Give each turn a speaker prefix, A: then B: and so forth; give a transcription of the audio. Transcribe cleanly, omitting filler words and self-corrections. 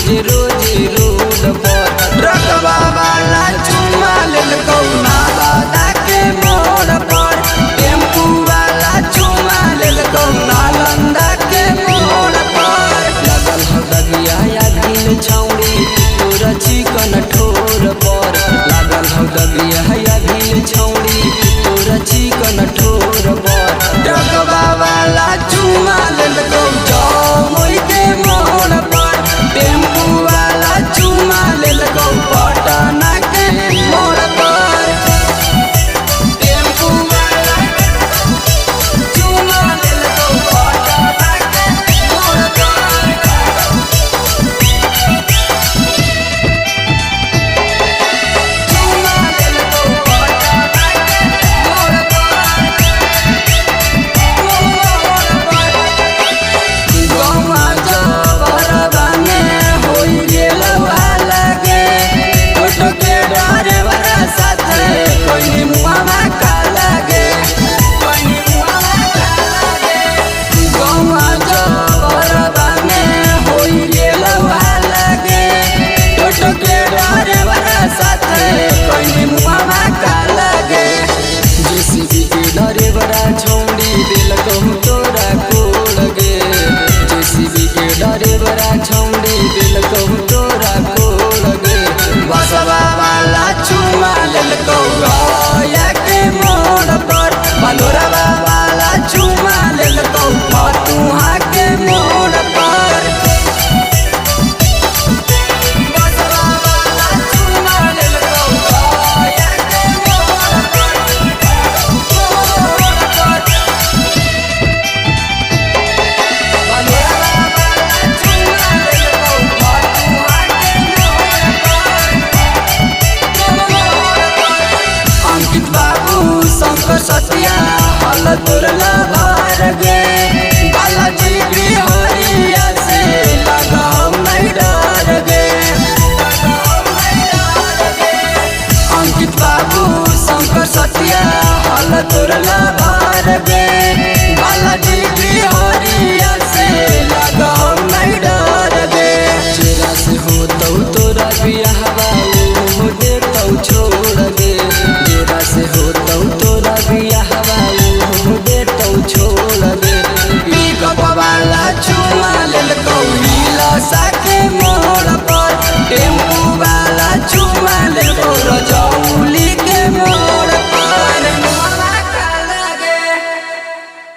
A: रोजे रोजे रोड पर रकबा वाला चुमा लेलकौ नालंदा के मोड़ पर टेम्पू वाला चुमा लेलकौ नालंदा के मोड़ पर लगल हो दगिया या दिल छौड़ी तोरा चिकन ठोर पर लागल हो दगिया या दिल छौड़ी तोरा चिकन ठोर पर रकबा वाला चुमा लेलकौ जमुई के मोड़ पर टेम्पू वाला चुमा लेलकौ पटना के मोड़ पर टेम्पू वाला चुमा लेलकौ पटना के मोड़ पर चुमा लेलकौ पटना के मोड़ पर गौवा जबरबा में होई गेल लागे टोटो के डरे बड़ा साथे कोई मुआवा का लागे कोई मुआवा का लागे गौवा जबरबा में होई गेल लागे टोटो के डरे बड़ा साथे कोई मुआवा का लागे जेसीबी के डरे बड़ा छौड़ी दिलकौ तोरा को लगे जेसीबी के डरे बड़ा छौड़ी दिलकौ तोरा को लगे बसवा वाला चुमा लेलकौ गया के मोड़ पर बलोरवा वाला चुमा लेलकौ फतुहा के मोड़ पर बसवा वाला चुमा लेलकौ गया के मोड़ पर अंकित बाबू शंकर सतिया हल तोरला